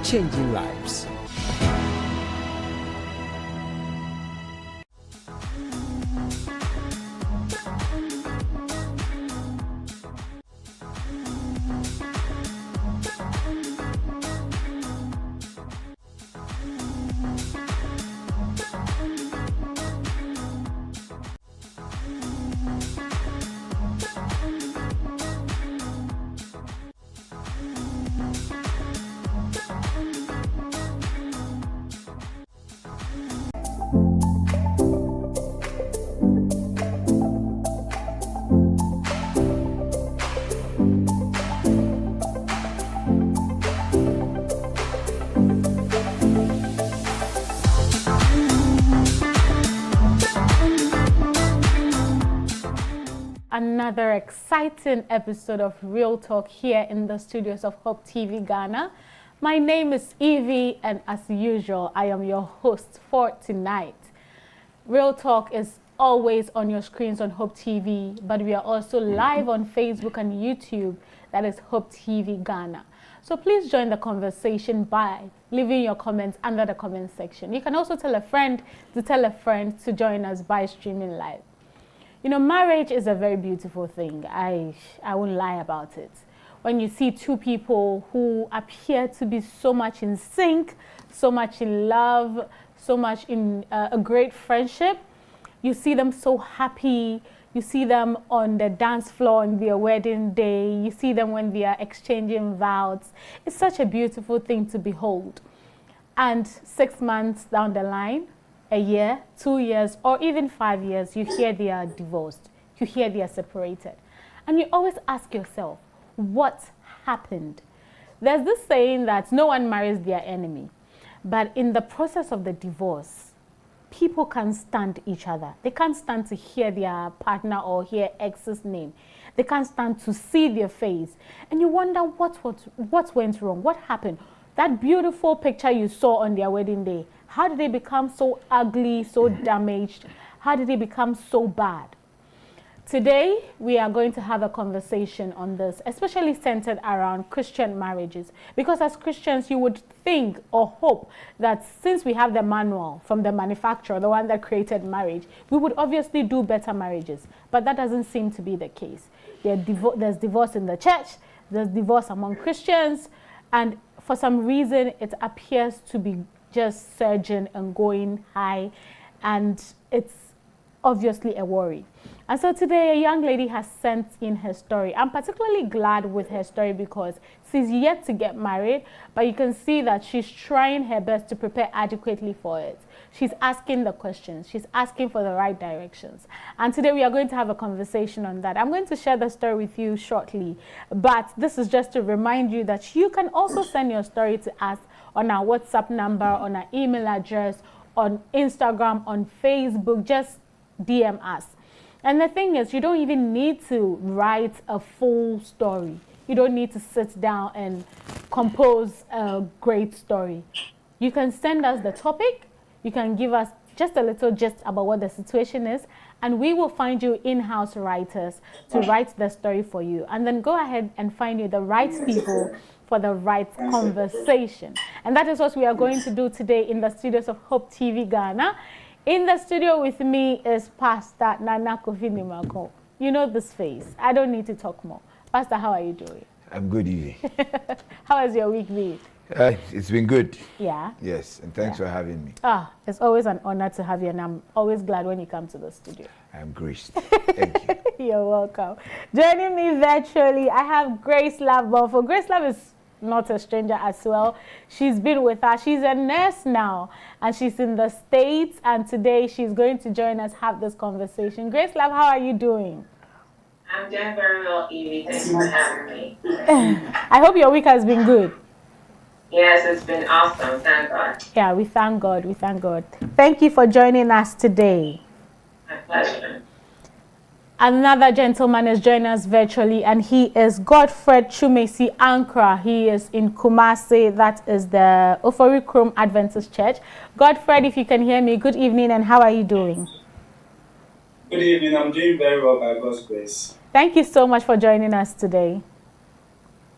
changing lives. Another exciting episode of Real Talk here in the studios of Hope TV Ghana. My name is Evie, and as usual, I am your host for tonight. Real Talk is always on your screens on Hope TV, but we are also live on Facebook and YouTube. That is Hope TV Ghana. So please join the conversation by leaving your comments under the comment section. You can also tell a friend to join us by streaming live. You know, marriage is a very beautiful thing. I won't lie about it. When you see two people who appear to be so much in sync, so much in love, so much in a great friendship, you see them so happy. You see them on the dance floor on their wedding day. You see them when they are exchanging vows. It's such a beautiful thing to behold. And 6 months down the line, a year, 2 years, or even 5 years, you hear they are divorced. You hear they are separated. And you always ask yourself, what happened? There's this saying that no one marries their enemy. But in the process of the divorce, people can't stand each other. They can't stand to hear their partner or hear ex's name. They can't stand to see their face. And you wonder what went wrong? What happened? That beautiful picture you saw on their wedding day, how did they become so ugly, so damaged? How did they become so bad? Today, we are going to have a conversation on this, especially centered around Christian marriages. Because as Christians, you would think or hope that since we have the manual from the manufacturer, the one that created marriage, we would obviously do better marriages. But that doesn't seem to be the case. There's divorce in the church, there's divorce among Christians, and for some reason, it appears to be just surging and going high, and it's obviously a worry. And so today, a young lady has sent in her story. I'm particularly glad with her story because she's yet to get married, but you can see that she's trying her best to prepare adequately for it. She's asking the questions. She's asking for the right directions. And today we are going to have a conversation on that. I'm going to share the story with you shortly, but this is just to remind you that you can also send your story to us on our WhatsApp number, on our email address, on Instagram, on Facebook. Just DM us. And the thing is, you don't even need to write a full story. You don't need to sit down and compose a great story. You can send us the topic. You can give us just a little gist about what the situation is, and we will find you in-house writers to write the story for you. And then go ahead and find you the right people for the right conversation. And that is what we are going to do today in the studios of Hope TV Ghana. In the studio with me is Pastor Nana Kofi Nimako. You know this face. I don't need to talk more. Pastor, how are you doing? I'm good, Evie. How has your week been? It's been good. Yeah? Yes, and thanks for having me. It's always an honor to have you, and I'm always glad when you come to the studio. I'm graced. Thank you. You're welcome. Joining me virtually, I have Grace Love Bonfo. Grace Love is not a stranger as well. She's been with us. She's a nurse now, and she's in the States, and today she's going to join us, have this conversation. Grace Love, how are you doing? I'm doing very well, Evie. Thanks for having me. I hope your week has been good. Yes, it's been awesome. Thank God. Yeah, we thank God. We thank God. Thank you for joining us today. My pleasure. Another gentleman is joining us virtually, and he is Godfred Chumesi Ankra. He is in Kumasi. That is the Ofori Krom Adventist Church. Godfred, if you can hear me, good evening, and how are you doing? Good evening. I'm doing very well by God's grace. Thank you so much for joining us today.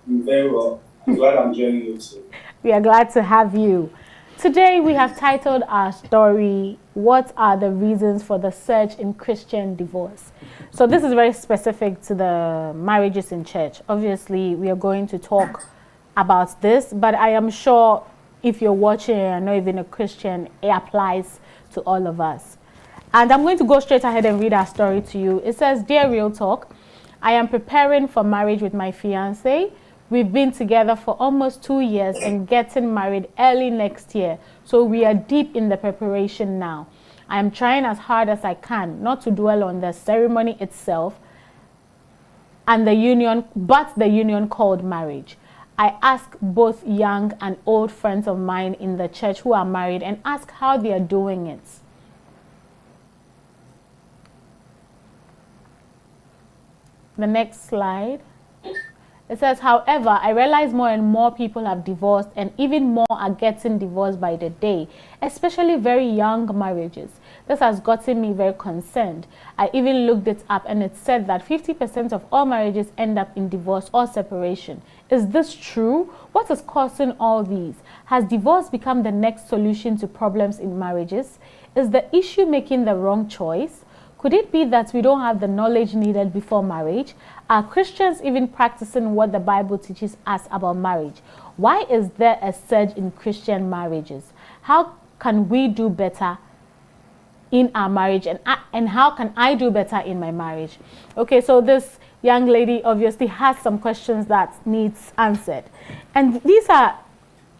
I'm very well. I'm glad I'm joining you too. We are glad to have you. Today we have titled our story, What Are the Reasons for the Surge in Christian Divorce? So this is very specific to the marriages in church. Obviously, we are going to talk about this, but I am sure if you're watching and not even a Christian, it applies to all of us. And I'm going to go straight ahead and read our story to you. It says, Dear Real Talk, I am preparing for marriage with my fiancé. We've been together for almost 2 years and getting married early next year. So we are deep in the preparation now. I am trying as hard as I can not to dwell on the ceremony itself and the union, but the union called marriage. I ask both young and old friends of mine in the church who are married and ask how they are doing it. The next slide. It says, however, I realize more and more people have divorced and even more are getting divorced by the day, especially very young marriages. This has gotten me very concerned. I even looked it up and it said that 50% of all marriages end up in divorce or separation. Is this true? What is causing all these? Has divorce become the next solution to problems in marriages? Is the issue making the wrong choice? Could it be that we don't have the knowledge needed before marriage? Are Christians even practicing what the Bible teaches us about marriage? Why is there a surge in Christian marriages? How can we do better in our marriage? And how can I do better in my marriage? Okay, so this young lady obviously has some questions that needs answered. And these are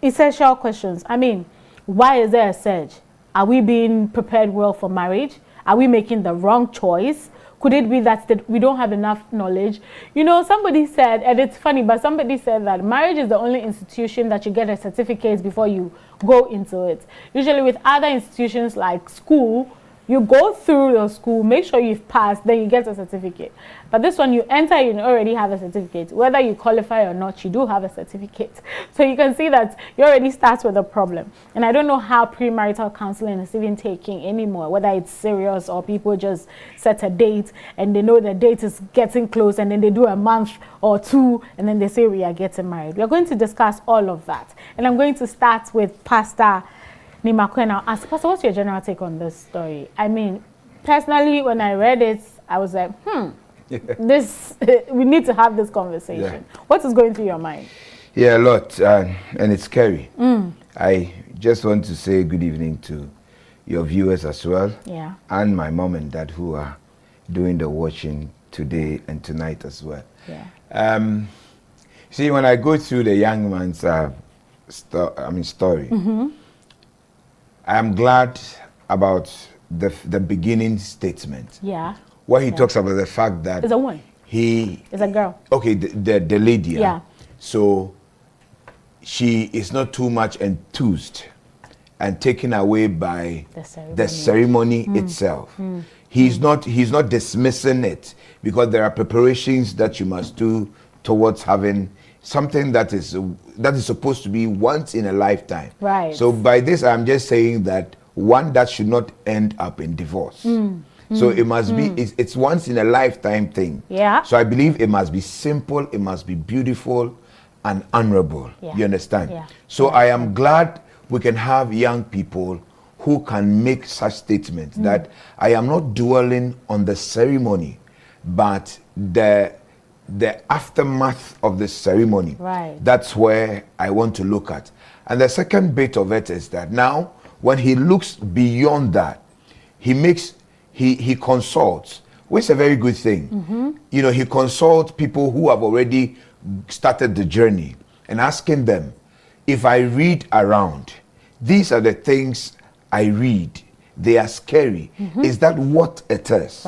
essential questions. I mean, why is there a surge? Are we being prepared well for marriage? Are we making the wrong choice? Could it be that we don't have enough knowledge? You know, somebody said, and it's funny, but somebody said that marriage is the only institution that you get a certificate before you go into it. Usually with other institutions like school, you go through the school, make sure you've passed, then you get a certificate. But this one, you enter, you already have a certificate. Whether you qualify or not, you do have a certificate. So you can see that you already start with a problem. And I don't know how premarital counseling is even taking anymore, whether it's serious or people just set a date and they know the date is getting close and then they do a month or two and then they say we are getting married. We are going to discuss all of that. And I'm going to start with Pastor Nimakwe and I'll ask, Pastor, what's your general take on this story? I mean, personally, when I read it, I was like, this, we need to have this conversation. Yeah. What is going through your mind? Yeah, a lot, and it's scary. I just want to say good evening to your viewers as well, and my mom and dad who are doing the watching today and tonight as well. See, when I go through the young man's story, I'm glad about the beginning statement. Where he talks about the fact that it's a woman. It's a girl. Okay, the lady. So she is not too much enthused and taken away by the ceremony itself. He's not dismissing it because there are preparations that you must do towards having something that is supposed to be once in a lifetime. Right. So by this, I'm just saying that one that should not end up in divorce. So it must be, it's once in a lifetime thing. So I believe it must be simple, it must be beautiful and honorable. You understand? So I am glad we can have young people who can make such statements that I am not dwelling on the ceremony, but the aftermath of the ceremony. That's where I want to look at. And the second bit of it is that now when he looks beyond that, he consults, which is a very good thing. You know, he consults people who have already started the journey and asking them, if I read around, these are the things I read. They are scary. Is that what it is?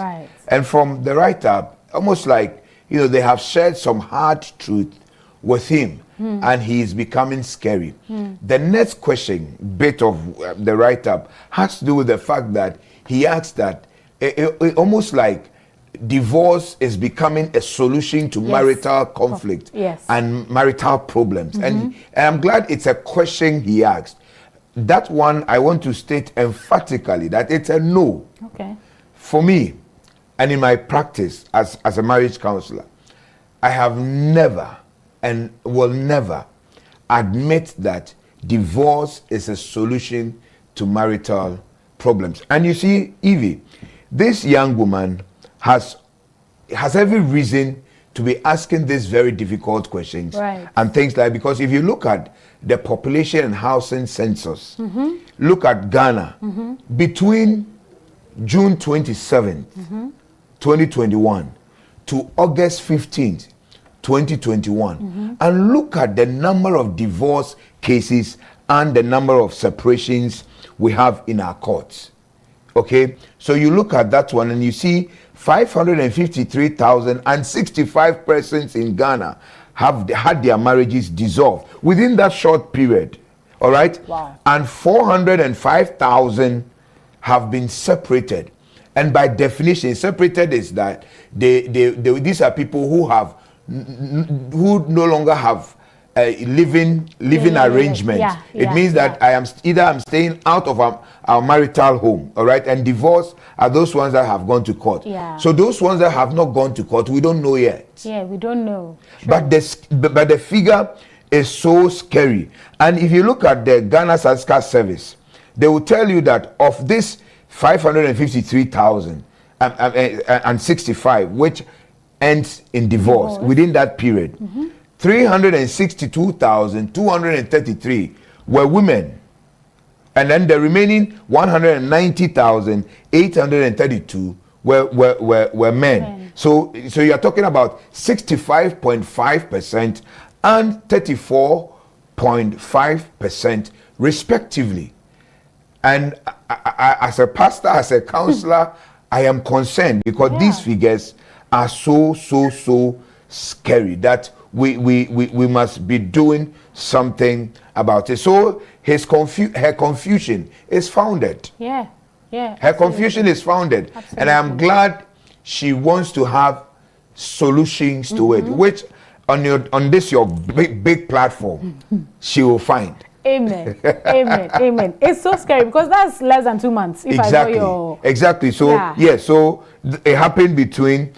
And from the write-up, almost like, you know, they have shared some hard truth with him and he is becoming scary. The next question, bit of the write-up, has to do with the fact that he asks that it almost like divorce is becoming a solution to marital conflict and marital problems. And I'm glad it's a question he asked. That one, I want to state emphatically that it's a no. For me, and in my practice as a marriage counselor, I have never and will never admit that divorce is a solution to marital problems. And you see, Evie, this young woman has every reason to be asking these very difficult questions, right, and things like, because if you look at the population and housing census, look at Ghana, between June 27th, 2021 to August 15th, 2021, and look at the number of divorce cases and the number of separations we have in our courts. Okay, so you look at that one and you see 553,065 persons in Ghana have had their marriages dissolved within that short period. All right, wow. And 405,000 have been separated. And by definition, separated is that these are people who have who no longer have living arrangement. It means that I'm staying out of our marital home, all right? And divorce are those ones that have gone to court. So those ones that have not gone to court, we don't know yet. We don't know. Sure. But the figure is so scary. And if you look at the Ghana Statistical Service, they will tell you that of this 553,065, which ends in divorce within that period, 362,233 were women, and then the remaining 190,832 were men. So you are talking about 65.5% and 34.5% respectively. And I, as a pastor, as a counselor, I am concerned because these figures are so scary that we must be doing something about it. So her confusion is founded. Her confusion is founded. Absolutely. And I am glad she wants to have solutions to it, which on this your big platform she will find. Amen. Amen. It's so scary because that's less than 2 months. If exactly. I know your... Exactly. So so it happened between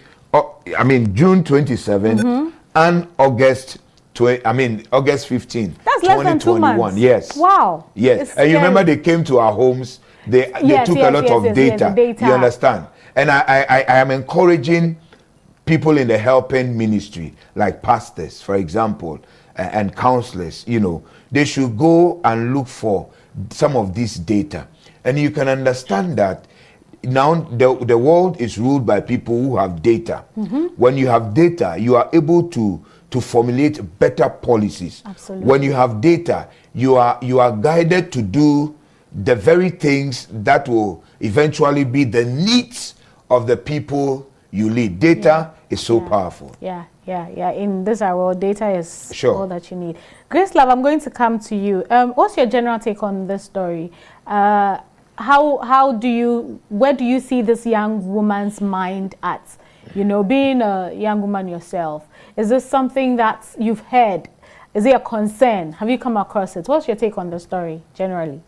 June 27 and August 15. That's less than 2 months. Yes. Wow. Yes. And you remember they came to our homes. They took a lot of data. You understand? And I am encouraging people in the helping ministry, like pastors, for example, and counselors. They should go and look for some of this data, and you can understand that now the world is ruled by people who have data. When you have data, you are able to formulate better policies. Absolutely. When you have data, you are guided to do the very things that will eventually be the needs of the people you lead. Data is so powerful. In this world, data is all that you need. Grace Love, I'm going to come to you. What's your general take on this story? Where do you see this young woman's mind at? Being a young woman yourself, is this something that you've heard? Is it a concern? Have you come across it? What's your take on the story generally?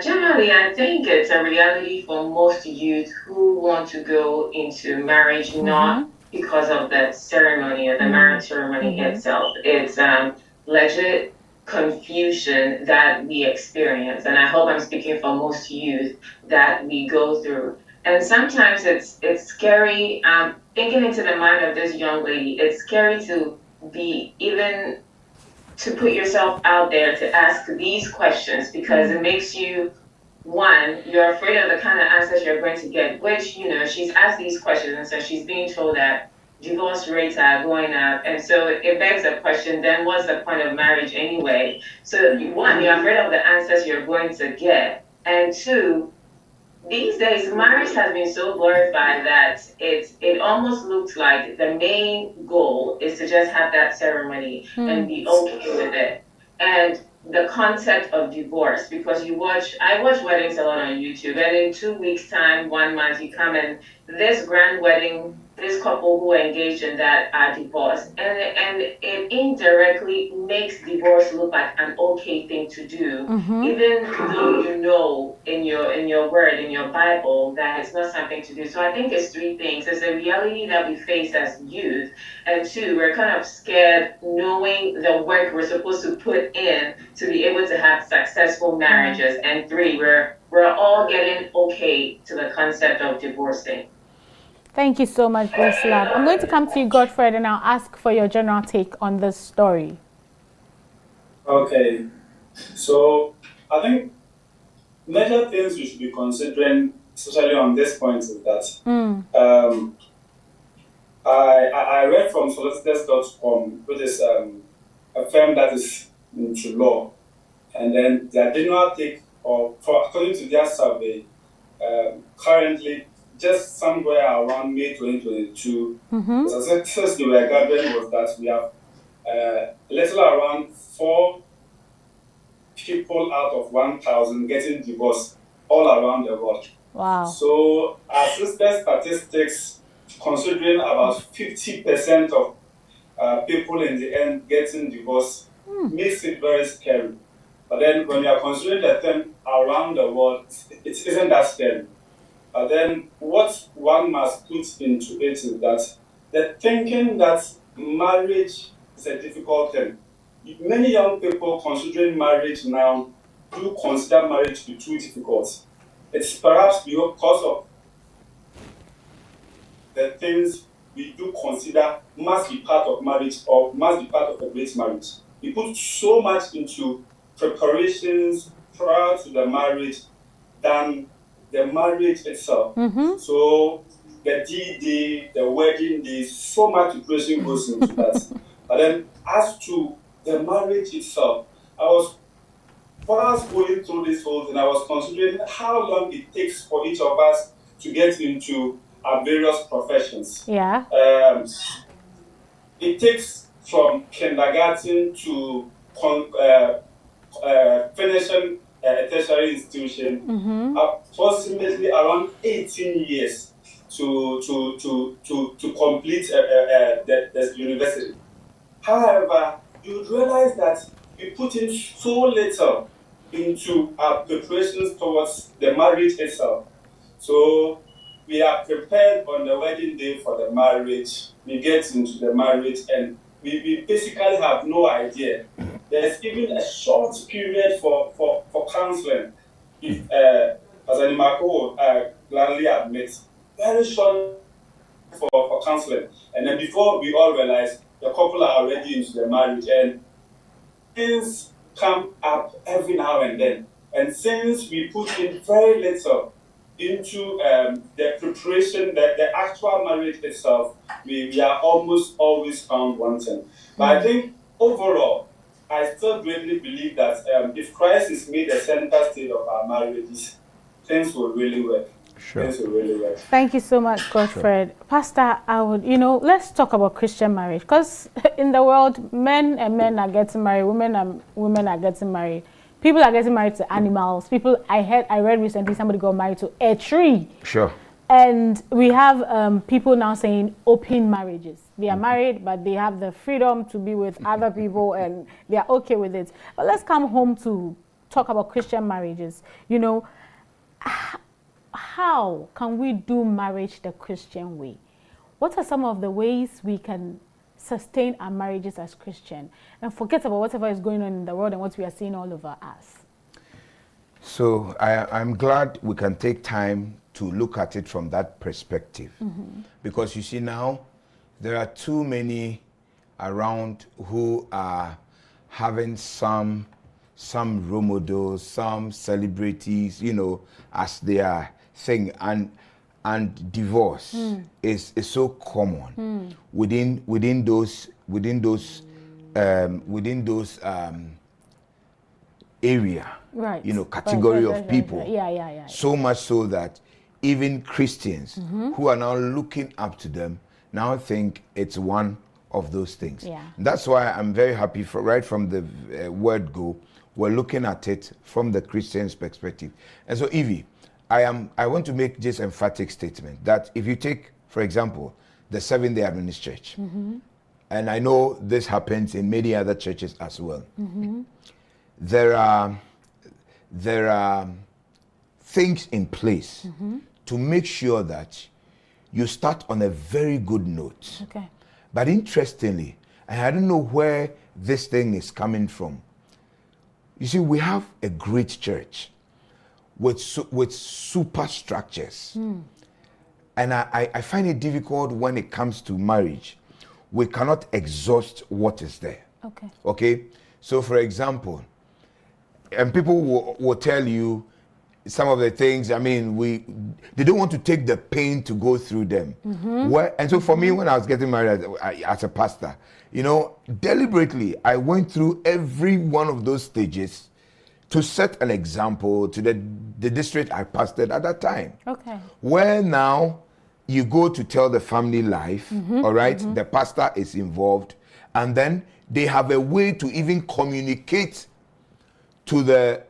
Generally, I think it's a reality for most youth who want to go into marriage not because of the ceremony or the marriage ceremony itself. It's legit confusion that we experience, and I hope I'm speaking for most youth that we go through. And sometimes it's scary. Thinking into the mind of this young lady, it's scary to be even to put yourself out there to ask these questions, because it makes you, one, you're afraid of the kind of answers you're going to get, which, she's asked these questions and so she's being told that divorce rates are going up. And so it begs the question, then what's the point of marriage anyway? So one, you're afraid of the answers you're going to get. And two, these days, marriage has been so glorified that it almost looks like the main goal is to just have that ceremony and be okay with it. And the concept of divorce, because I watch weddings a lot on YouTube, and in 2 weeks' time, 1 month, you come and this grand wedding this couple who engaged in that are divorced, and it indirectly makes divorce look like an okay thing to do, even though you know in your word, in your Bible, that it's not something to do. So I think it's three things. There's the reality that we face as youth, and two, we're kind of scared knowing the work we're supposed to put in to be able to have successful marriages, and three, we're all getting okay to the concept of divorcing. Thank you so much, Blesslab. I'm going to come to you, Godfred, and I'll ask for your general take on this story. Okay, so I think major things we should be considering, especially on this point, is that I read from solicitors.com, which is a firm that is into law, and then their general take, according to their survey, currently just somewhere around May 2022, the success they were gathering was that we have a little around 4 people out of 1,000 getting divorced all around the world. Wow. So assisted statistics, considering about 50% of people in the end getting divorced, makes it very scary. But then when you are considering the term around the world, it isn't that scary. But then what one must put into it is that the thinking that marriage is a difficult thing. Many young people considering marriage now do consider marriage to be too difficult. It's perhaps because of the things we do consider must be part of marriage or must be part of a great marriage. We put so much into preparations prior to the marriage than the marriage itself. So the D-Day, the wedding day, so much preparation goes into that. But then as to the marriage itself, while I was going through this whole thing, I was considering how long it takes for each of us to get into our various professions. Yeah. It takes from kindergarten to finishing a tertiary institution, approximately around 18 years to complete the university. However, you would realize that we put in so little into our preparations towards the marriage itself. So we are prepared on the wedding day for the marriage, we get into the marriage, and we basically have no idea. There's even a short period for counseling, if Pastor Nimako gladly admits, very short for counseling. And then before we all realize, the couple are already into the marriage, and things come up every now and then. And since we put in very little into the preparation, the actual marriage itself, we are almost always found wanting. But I think overall, I still greatly believe that if Christ is made the center stage of our marriages, things will really work. Sure. Things will really work. Thank you so much, Godfred. Sure. Pastor, I would, let's talk about Christian marriage, because in the world, men are getting married, women are getting married. People are getting married to animals. I read recently somebody got married to a tree. Sure. And we have people now saying open marriages. They are married, but they have the freedom to be with other people, and they are okay with it. But let's come home to talk about Christian marriages. How can we do marriage the Christian way? What are some of the ways we can sustain our marriages as Christian and forget about whatever is going on in the world and what we are seeing all over us? So I'm glad we can take time to look at it from that perspective. Because you see now, there are too many around who are having some role models, some celebrities, as their thing, and divorce is so common within those area, right? Category of people. Yeah. So much so that even Christians who are now looking up to them now think it's one of those things. Yeah. That's why I'm very happy right from the word go, we're looking at it from the Christian's perspective. And so, Evie, I want to make this emphatic statement that if you take, for example, the Seventh-day Adventist Church, and I know this happens in many other churches as well, there are things in place to make sure that you start on a very good note. Okay. But interestingly, and I don't know where this thing is coming from. You see, we have a great church with super structures. And I find it difficult when it comes to marriage. We cannot exhaust what is there. Okay. Okay? So, for example, and people will tell you some of the things, I mean, they don't want to take the pain to go through them. And so for me, when I was getting married as a pastor, you know, deliberately, I went through every one of those stages to set an example to the district I pastored at that time. Okay. Where now you go to tell the family life, all right, the pastor is involved, and then they have a way to even communicate to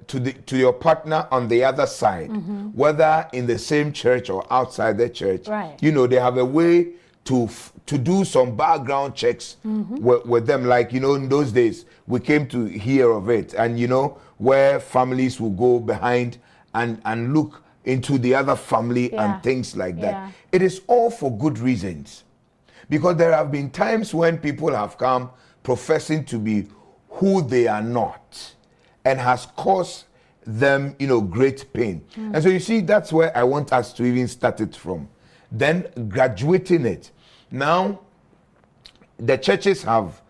your partner on the other side, whether in the same church or outside the church. Right. You know, they have a way to do some background checks with them. Like, you know, in those days, we came to hear of it, and you know, where families will go behind and look into the other family and things like that. Yeah. It is all for good reasons, because there have been times when people have come professing to be who they are not, and has caused them, you know, great pain. And so you see, that's where I want us to even start it from. Then graduating it. Now, the churches have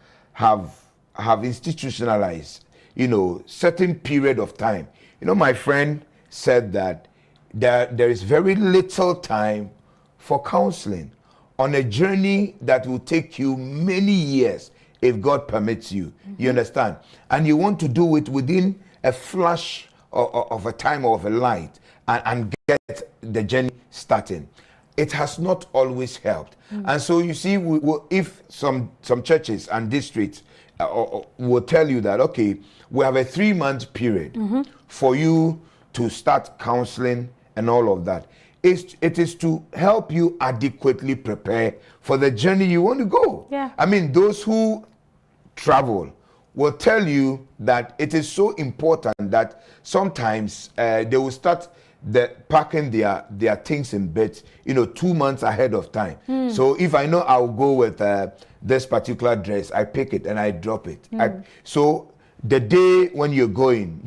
institutionalized, you know, certain period of time. You know, my friend said that there is very little time for counseling on a journey that will take you many years if God permits you. You understand? And you want to do it within a flash of a time or of a light and get the journey starting. It has not always helped. And so you see, if some churches and districts will tell you that, okay, we have a 3-month period for you to start counseling and all of that. It is to help you adequately prepare for the journey you want to go. Yeah. I mean, those who travel will tell you that it is so important that sometimes they will start packing their things in beds, you know, 2 months ahead of time. So if I know I'll go with this particular dress, I pick it and I drop it. So the day when you're going,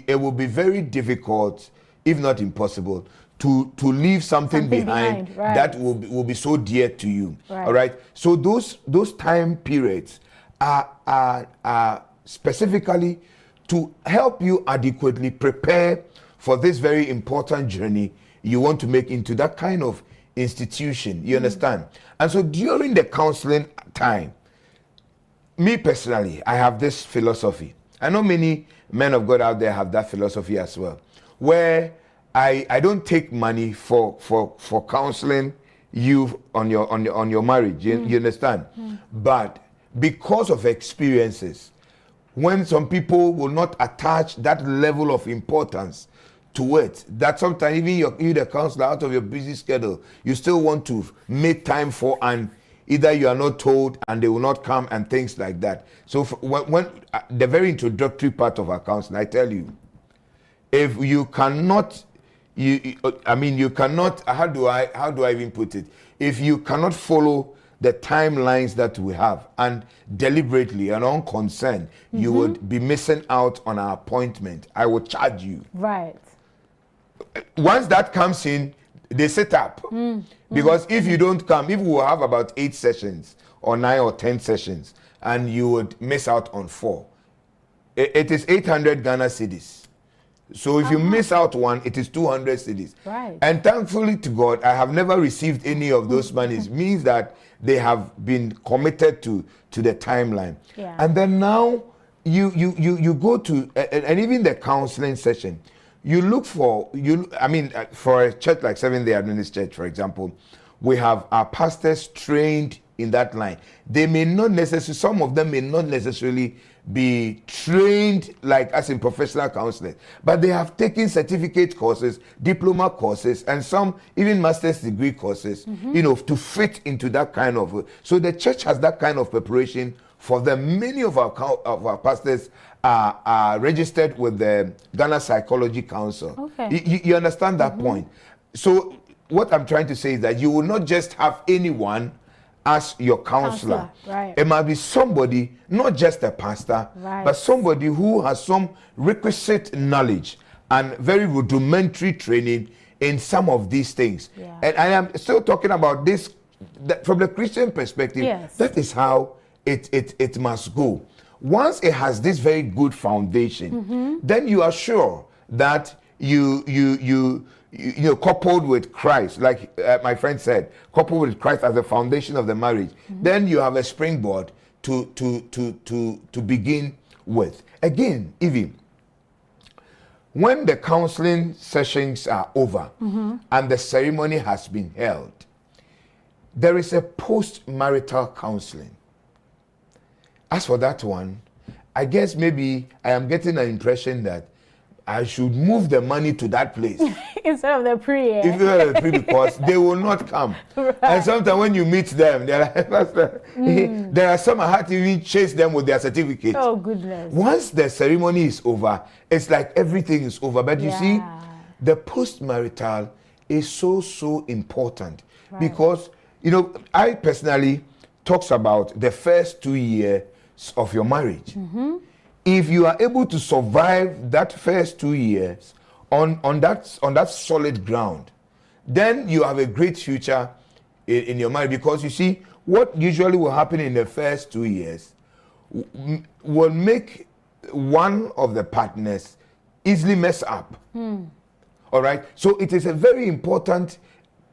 it will be very difficult, if not impossible, to leave something behind right. that will be so dear to you. Right. All right. So those time periods are specifically to help you adequately prepare for this very important journey you want to make into that kind of institution. You understand? And so during the counseling time, me personally, I have this philosophy. I know many men of God out there have that philosophy as well, where I don't take money for counseling you on your marriage. You understand? But because of experiences, when some people will not attach that level of importance to it, that sometimes even you the counselor, out of your busy schedule, you still want to make time for, and either you are not told and they will not come and things like that. So when the very introductory part of our counseling, I tell you, if you cannot, you cannot, how do I even put it? If you cannot follow the timelines that we have and deliberately and unconcerned, you would be missing out on our appointment. I will charge you. Right. Once that comes in, they set up. Because if you don't come, if we will have about 8 sessions or 9 or 10 sessions, and you would miss out on 4, it is 800 Ghana cedis. So if you miss out one, it is 200 cedis. Right. And thankfully to God, I have never received any of those monies. Means that they have been committed to the timeline. Yeah. And then now you go to, and even the counseling session, you look for, for a church like Seventh-day Adventist Church, for example, we have our pastors trained in that line. They may not necessarily, some of them may not necessarily be trained like as in professional counselors, but they have taken certificate courses, diploma courses, and some even master's degree courses, to fit into that kind of. So the church has that kind of preparation for them. Many of our pastors are registered with the Ghana Psychology Council. Okay. You understand that point? So what I'm trying to say is that you will not just have anyone as your counselor. Right. It must be somebody, not just a pastor, but somebody who has some requisite knowledge and very rudimentary training in some of these things. Yeah. And I am still talking about this from the Christian perspective. Yes. That is how it must go. Once it has this very good foundation, then you are sure that you coupled with Christ, like my friend said, coupled with Christ as the foundation of the marriage, then you have a springboard to begin with. Again, Evie, when the counseling sessions are over and the ceremony has been held, there is a post-marital counseling. As for that one, I guess maybe I am getting an impression that I should move the money to that place instead of the prayer. Instead of the prayer, because they will not come. Right. And sometimes when you meet them, they're like, Pastor, there are some I had to even chase them with their certificate. Oh goodness! Once the ceremony is over, it's like everything is over. But you see, the post-marital is so important because I personally talks about the first 2 years of your marriage. If you are able to survive that first 2 years on that solid ground, then you have a great future in your marriage. Because you see, what usually will happen in the first 2 years will make one of the partners easily mess up. All right, so it is a very important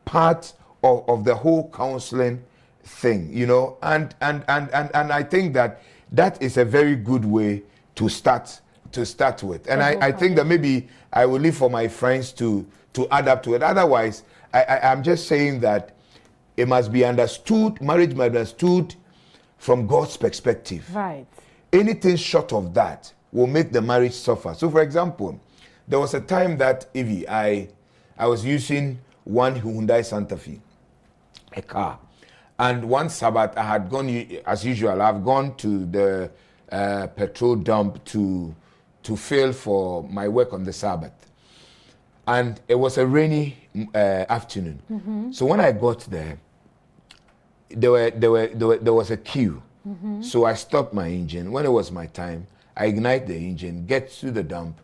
part of the whole counseling thing, and I think that is a very good way to start with. And I think that maybe I will leave for my friends to add up to it. Otherwise, I'm just saying that it must be understood, marriage must be understood from God's perspective. Right. Anything short of that will make the marriage suffer. So for example, there was a time that, Evie, I was using one Hyundai Santa Fe, a car. And one Sabbath, I had gone, as usual, I've gone to the petrol dump to fill for my work on the Sabbath. And it was a rainy afternoon. So when I got there, there was a queue. So I stopped my engine. When it was my time, I ignite the engine, get to the dump,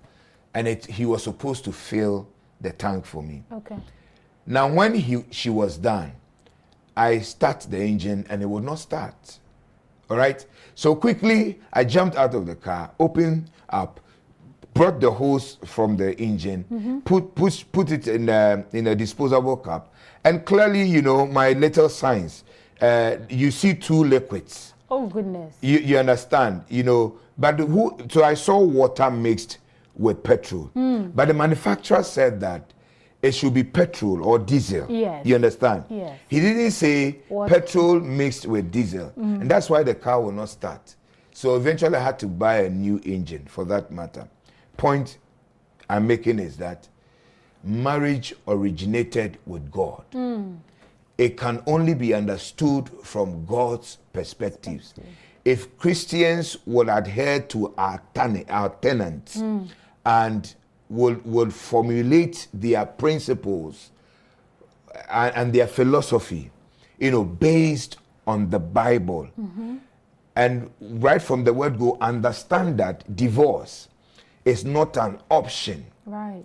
and he was supposed to fill the tank for me. Okay. Now when she was done, I start the engine and it would not start. All right. So quickly, I jumped out of the car, opened up, brought the hose from the engine, put it in a disposable cup, and clearly, my little signs. You see 2 liquids. Oh goodness. You understand, but so I saw water mixed with petrol. But the manufacturer said that it should be petrol or diesel. Yes. You understand? Yes. He didn't say petrol mixed with diesel. And that's why the car will not start. So eventually I had to buy a new engine for that matter. Point I'm making is that marriage originated with God. It can only be understood from God's perspectives. If Christians will adhere to our tenets and will formulate their principles and their philosophy, based on the Bible, and right from the word go, understand that divorce is not an option. Right.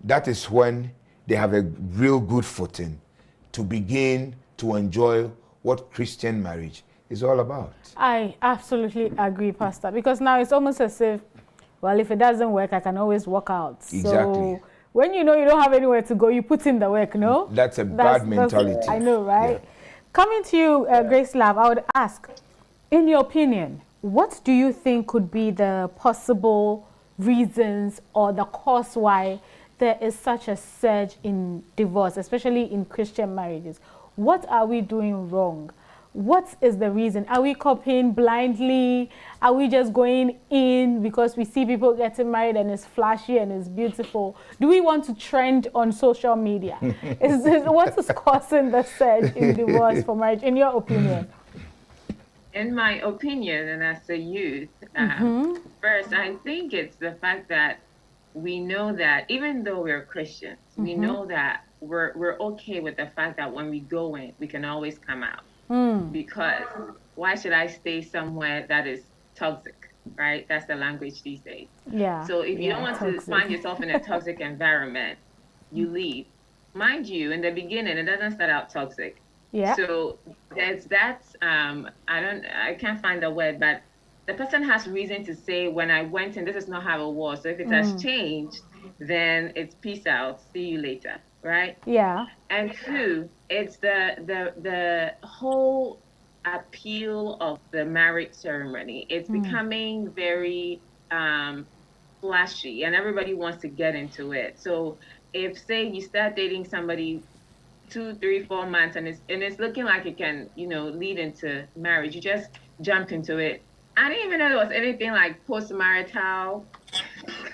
That is when they have a real good footing to begin to enjoy what Christian marriage is all about. I absolutely agree, Pastor, because now it's almost as if, well, if it doesn't work, I can always walk out. Exactly. So when you don't have anywhere to go, you put in the work, no? That's a bad mentality. I know, right? Yeah. Coming to you, Grace Love, I would ask, in your opinion, what do you think could be the possible reasons or the cause why there is such a surge in divorce, especially in Christian marriages? What are we doing wrong? what is the reason? Are we copying blindly? Are we just going in because we see people getting married and it's flashy and it's beautiful? Do we want to trend on social media? What is causing the surge in divorce for marriage, in your opinion? In my opinion, and as a youth, first, I think it's the fact that we know that even though we're Christians, we know that we're okay with the fact that when we go in, we can always come out. Because why should I stay somewhere that is toxic, right? That's the language these days. Yeah. So if you don't want to find yourself in a toxic environment, you leave. Mind you, in the beginning, it doesn't start out toxic. Yeah. So that's I can't find the word, but the person has reason to say, when I went in, this is not how it was. So if it has changed, then it's peace out, see you later, right? Yeah. And two, it's the whole appeal of the marriage ceremony. It's becoming very flashy, and everybody wants to get into it. So if, say, you start dating somebody 2, 3, 4 months, and it's looking like it can, lead into marriage, you just jump into it. I didn't even know there was anything like post-marital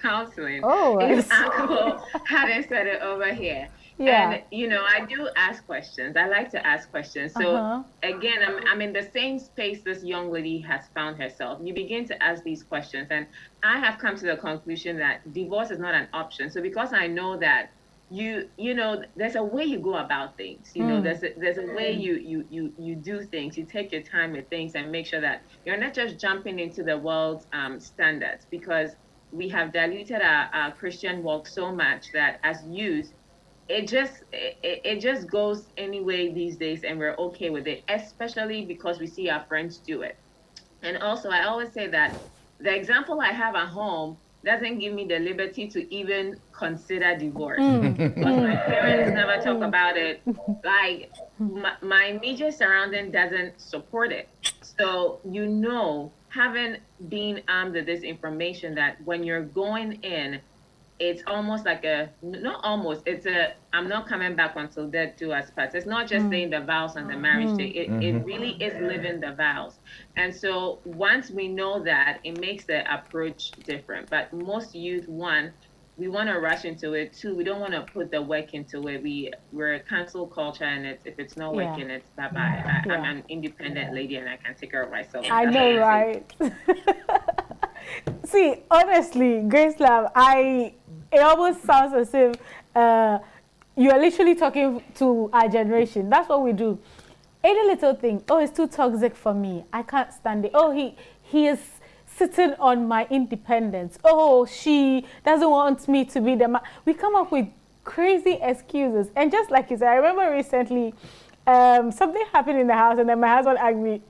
counseling. Oh, if Uncle hadn't said it over here. Yeah. And I do ask questions. I like to ask questions. So again, I'm in the same space this young lady has found herself. You begin to ask these questions, and I have come to the conclusion that divorce is not an option. So because I know that there's a way you go about things. There's a way you do things. You take your time with things and make sure that you're not just jumping into the world's standards, because we have diluted our Christian walk so much that as youth, it just goes anyway these days, and we're okay with it, especially because we see our friends do it. And also, I always say that the example I have at home doesn't give me the liberty to even consider divorce, because my parents never talk about it. Like, my immediate surrounding doesn't support it. So, having been armed with this information, that when you're going in, it's almost like I'm not coming back until death do us part. It's not just saying the vows on the marriage day. It really is living the vows. And so once we know that, it makes the approach different. But most youth, one, we want to rush into it. Two, we don't want to put the work into it. We're a cancel culture, and if it's not working, it's bye-bye. I'm an independent lady, and I can take care of myself. I know, right? See, honestly, Grace Love, it almost sounds as if you are literally talking to our generation. That's what we do. Any little thing, oh, it's too toxic for me, I can't stand it. Oh, he is sitting on my independence. Oh, she doesn't want me to be the man. We come up with crazy excuses. And just like you said, I remember recently something happened in the house, and then my husband asked me,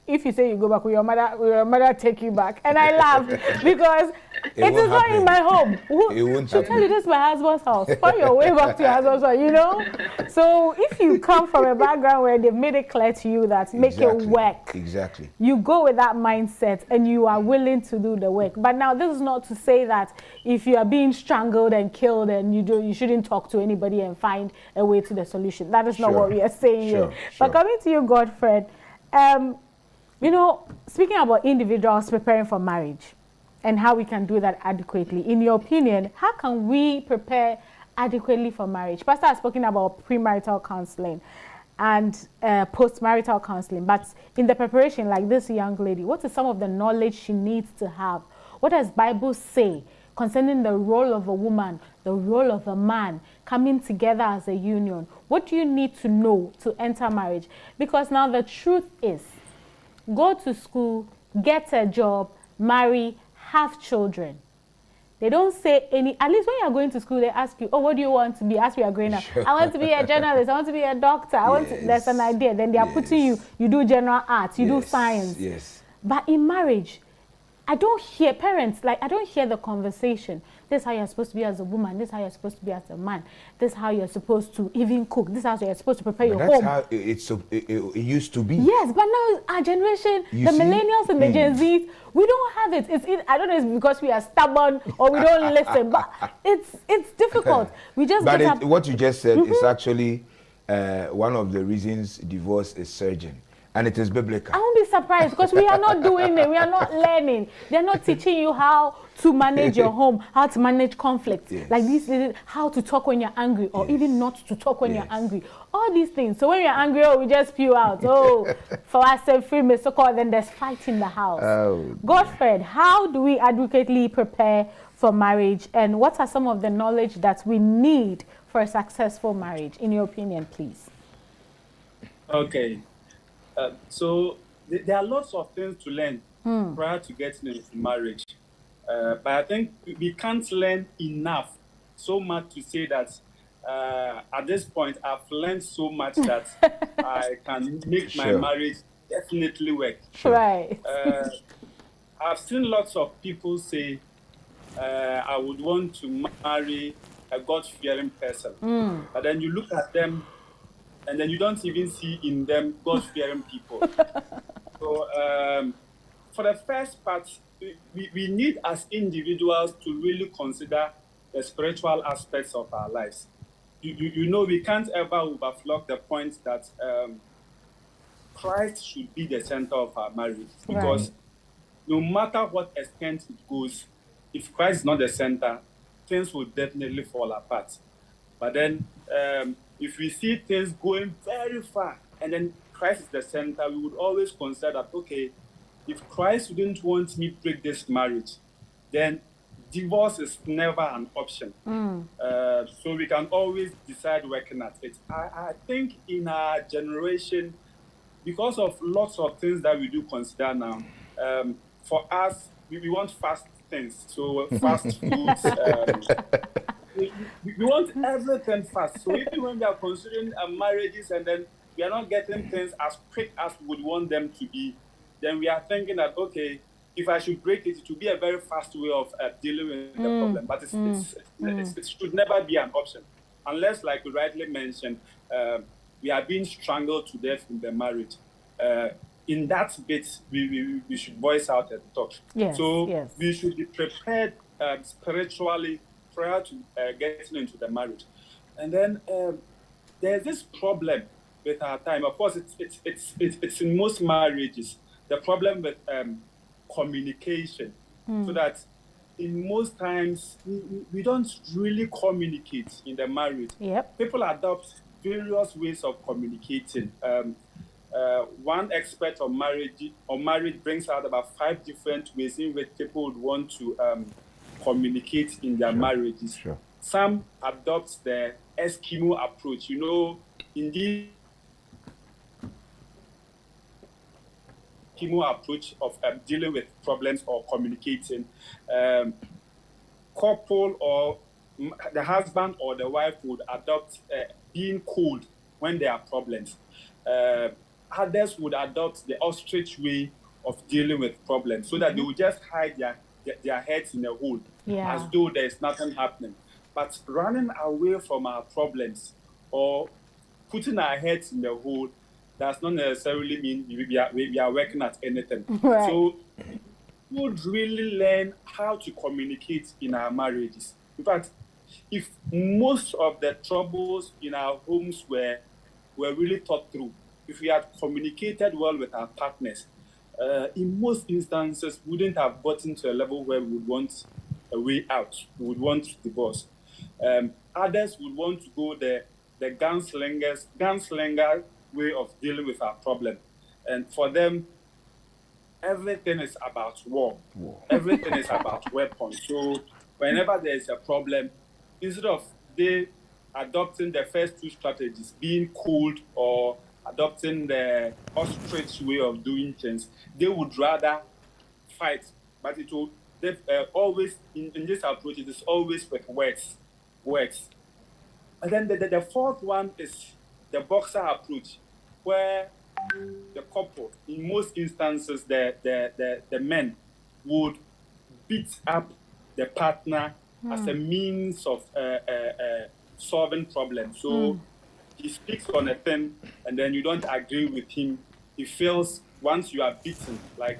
if you say you go back, will your mother take you back? And I laughed because it is not in my home. It won't she'll tell you, this is my husband's house. Find your way back to your husband's house, So if you come from a background where they've made it clear to you that make it work, you go with that mindset and you are willing to do the work. But now, this is not to say that if you are being strangled and killed and you shouldn't talk to anybody and find a way to the solution. That is not what we are saying here. But coming to you, Godfred, speaking about individuals preparing for marriage and how we can do that adequately, in your opinion, how can we prepare adequately for marriage? Pastor has spoken about premarital counseling and postmarital counseling, but in the preparation, like this young lady, what is some of the knowledge she needs to have? What does Bible say concerning the role of a woman, the role of a man coming together as a union? What do you need to know to enter marriage? Because now the truth is, go to school, get a job, marry, have children. They don't say at least when you're going to school, they ask you, oh, what do you want to be? As we are growing up, I want to be a journalist, I want to be a doctor, there's an idea. Then they are putting you do general arts, you do science. Yes. But in marriage, I don't hear the conversation. This is how you're supposed to be as a woman. This is how you're supposed to be as a man. This is how you're supposed to even cook. This is how you're supposed to prepare your home. That's how it used to be. Yes, but now our generation, millennials and the Gen Zs, we don't have it. I don't know if it's because we are stubborn or we don't listen, but it's difficult. We just what you just said is actually one of the reasons divorce is surging. And it is biblical. I won't be surprised because we are not doing it. We are not learning. They're not teaching you how to manage your home, how to manage conflict. Yes. Like this, how to talk when you're angry, or even not to talk when you're angry. All these things. So when you're angry, we just spew out. For us, free so-called, then there's fight in the house. Godfred, how do we adequately prepare for marriage, and what are some of the knowledge that we need for a successful marriage, in your opinion, please? Okay. So there are lots of things to learn prior to getting into marriage. But I think we can't learn enough, so much to say that at this point, I've learned so much that I can make my marriage definitely work. Right. I've seen lots of people say, I would want to marry a God-fearing person. But then you look at them, and then you don't even see in them God-fearing people. So for the first part, we need as individuals to really consider the spiritual aspects of our lives. You know, we can't ever overflock the point that Christ should be the center of our marriage. Because no matter what extent it goes, if Christ is not the center, things will definitely fall apart. But then if we see things going very far and then Christ is the center, we would always consider that, okay, if Christ didn't want me to break this marriage, then divorce is never an option. So we can always decide working at it. I think in our generation, because of lots of things that we do consider now, for us, we want fast things. So fast foods, we want everything fast. So even when we are considering marriages and then we are not getting things as quick as we would want them to be, then we are thinking that, okay, if I should break it, it will be a very fast way of dealing with the problem. But it should never be an option. Unless, like we rightly mentioned, we are being strangled to death in the marriage. In that bit, we should voice out and talk. We should be prepared spiritually prior to getting into the marriage. And then there's this problem with our time. Of course, it's in most marriages, the problem with communication. So that in most times, we don't really communicate in the marriage. People adopt various ways of communicating. One expert on marriage brings out about 5 different ways in which people would want to communicate in their marriages. Some adopt the Eskimo approach. You know, in this Eskimo approach of dealing with problems or communicating, couple or the husband or the wife would adopt being cold when there are problems. Others would adopt the ostrich way of dealing with problems, so that they would just hide their heads in a hole, as though there's nothing happening. But running away from our problems or putting our heads in the hole does not necessarily mean we are working at anything. So we would really learn how to communicate in our marriages. In fact, if most of the troubles in our homes were really thought through, if we had communicated well with our partners, in most instances, we wouldn't have gotten to a level where we would want a way out. We would want divorce. Others would want to go the gunslinger way of dealing with our problem. And for them, everything is about war. Everything is about weapons. So whenever there is a problem, instead of they adopting the first 2 strategies, being cold or adopting the ostrich way of doing things, they would rather fight. But it will always, in this approach, it is always with words. And then the fourth one is the boxer approach, where the couple, in most instances, the men would beat up the partner as a means of solving problems. So he speaks on a thing, and then you don't agree with him. He feels once you are beaten, like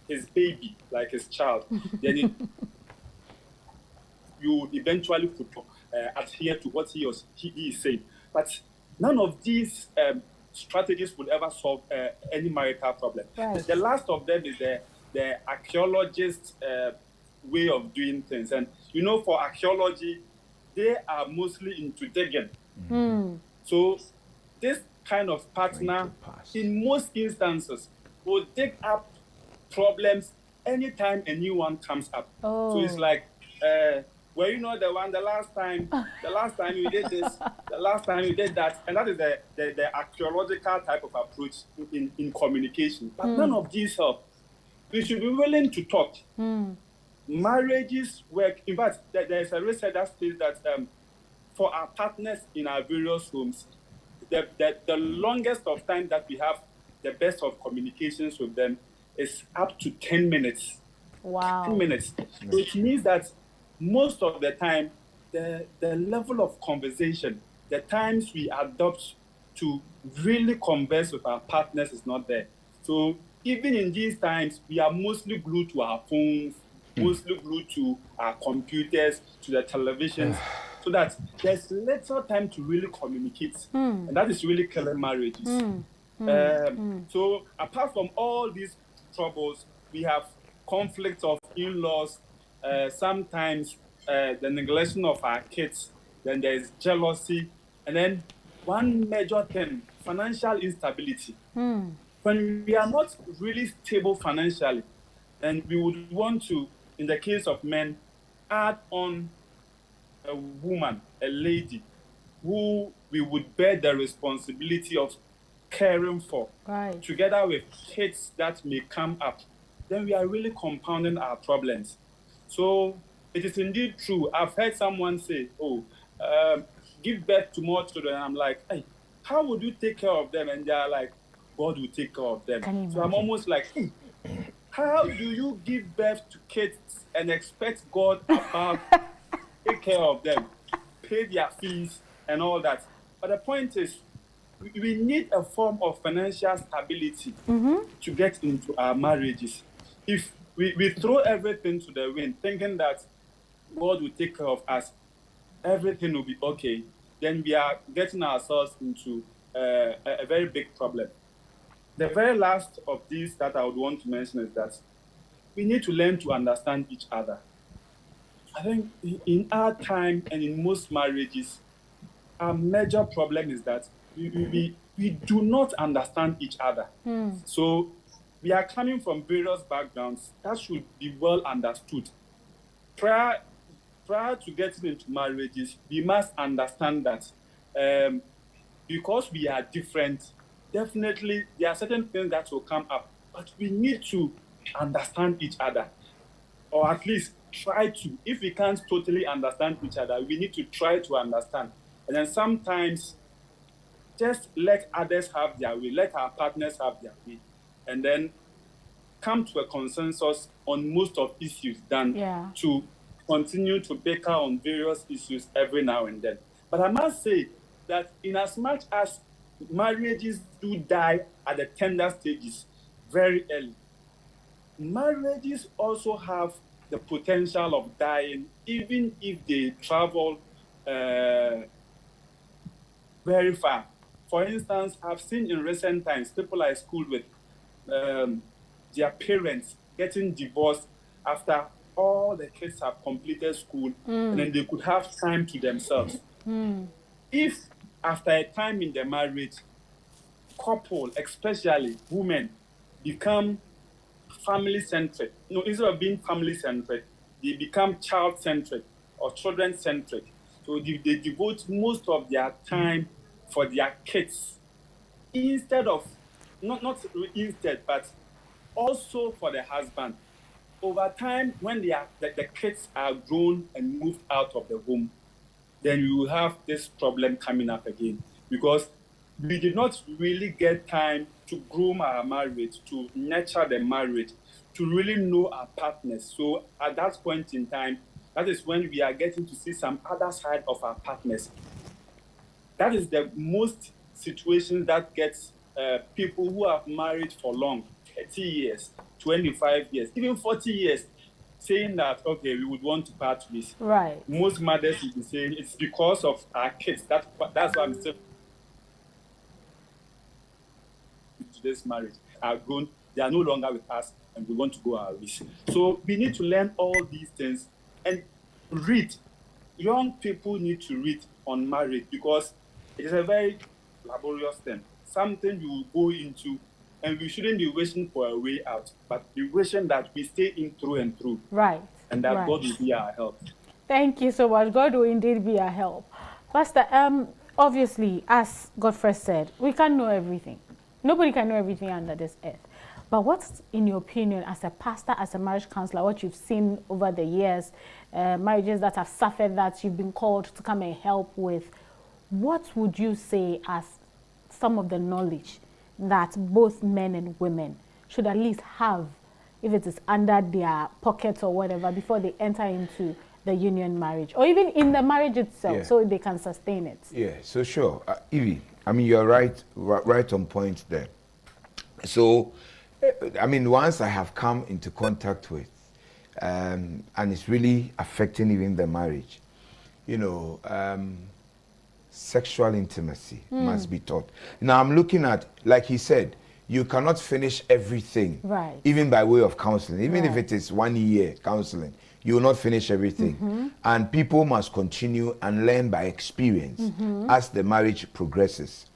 his baby, like his child, then you eventually could adhere to what he is saying. But none of these strategies would ever solve any marital problem. Right. The last of them is the archaeologist way of doing things. And for archaeology, they are mostly into digging. So this kind of partner, in most instances, will dig up problems anytime a new one comes up. So it's like, well, the last time you did this, the last time you did that, and that is the archaeological type of approach in communication. But none of these help. We should be willing to talk. Marriages work. In fact, there's a research that states that for our partners in our various homes, the longest of time that we have the best of communications with them is up to 10 minutes. Wow. 10 minutes. Which means that most of the time, the level of conversation, the times we adopt to really converse with our partners is not there. So even in these times, we are mostly glued to our phones, mostly glued to our computers, to the televisions, so that there's little time to really communicate. And that is really killing marriages. So apart from all these troubles, we have conflicts of in-laws, sometimes the neglection of our kids, then there's jealousy, and then one major thing, financial instability. When we are not really stable financially, and we would want to, in the case of men, add on a woman, a lady, who we would bear the responsibility of caring for, right, together with kids that may come up, then we are really compounding our problems. So it is indeed true. I've heard someone say, give birth to more children. I'm like, hey, how would you take care of them? And they're like, God will take care of them. So I'm almost like, hey, how do you give birth to kids and expect God above take care of them, pay their fees and all that? But the point is, we need a form of financial stability to get into our marriages. If we throw everything to the wind, thinking that God will take care of us, everything will be okay, then we are getting ourselves into a very big problem. The very last of these that I would want to mention is that we need to learn to understand each other. I think in our time and in most marriages, our major problem is that we do not understand each other. So we are coming from various backgrounds that should be well understood. Prior to getting into marriages, we must understand that because we are different, definitely there are certain things that will come up, but we need to understand each other, or at least try to. If we can't totally understand each other, we need to try to understand. And then sometimes just let others have their way, let our partners have their way, and then come to a consensus on most of issues than to continue to bicker on various issues every now and then. But I must say that in as much as marriages do die at the tender stages very early, marriages also have the potential of dying even if they travel very far. For instance, I've seen in recent times people I schooled with, their parents getting divorced after all the kids have completed school, and then they could have time to themselves. If after a time in the marriage, couple, especially women, become family-centric, instead of being family-centric, they become child-centric or children-centric. So they devote most of their time for their kids, but also for the husband. Over time, when the kids are grown and moved out of the home, then we will have this problem coming up again, because we did not really get time to groom our marriage, to nurture the marriage, to really know our partners. So at that point in time, that is when we are getting to see some other side of our partners. That is the most situation that gets people who have married for long, 30 years, 25 years, even 40 years, saying that, okay, we would want to part ways. Right. Most mothers will be saying it's because of our kids. That's why I'm still into this marriage are grown, they are no longer with us, and we want to go our ways. So we need to learn all these things and read. Young people need to read on marriage because it is a very laborious thing, something you will go into, and we shouldn't be wishing for a way out, but be wishing that we stay in through and through. Right. And that God will be our help. Thank you so much. God will indeed be our help. Pastor, obviously, as Godfrey said, we can't know everything. Nobody can know everything under this earth. But what's, in your opinion, as a pastor, as a marriage counselor, what you've seen over the years, marriages that have suffered, that you've been called to come and help with, what would you say as some of the knowledge that both men and women should at least have, if it is under their pockets or whatever, before they enter into the union marriage, or even in the marriage itself, so they can sustain it? Yeah, so sure. Evie, I mean, you're right on point there. So, I mean, once I have come into contact with, and it's really affecting even the marriage, you know, sexual intimacy must be taught. Now, I'm looking at, like he said, you cannot finish everything, even by way of counseling. Even if it is 1 year counseling, you will not finish everything. And people must continue and learn by experience as the marriage progresses.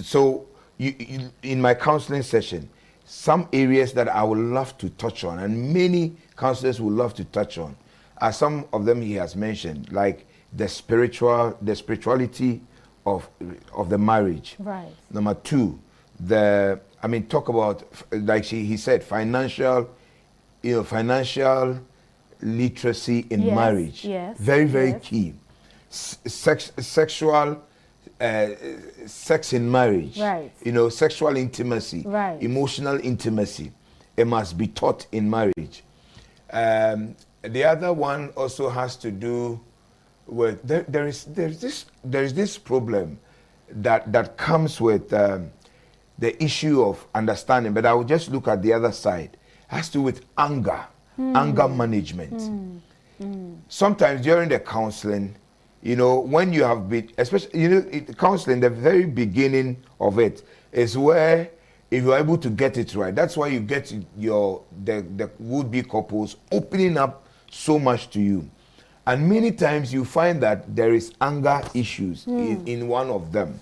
So, in my counseling session, some areas that I would love to touch on, and many counselors would love to touch on, are some of them he has mentioned, like the spirituality of the marriage. Right. Number two, talk about, like he said, financial literacy in marriage. Yes. Very, very key. Sex in marriage. Right. Sexual intimacy. Right. Emotional intimacy. It must be taught in marriage. The other one also has to do with there is this problem that comes with the issue of understanding, but I will just look at the other side. It has to do with anger management. Sometimes during the counseling, when you have been, especially, counseling, the very beginning of it is where, if you're able to get it right, that's why you get the would-be couples opening up so much to you. And many times you find that there is anger issues in one of them.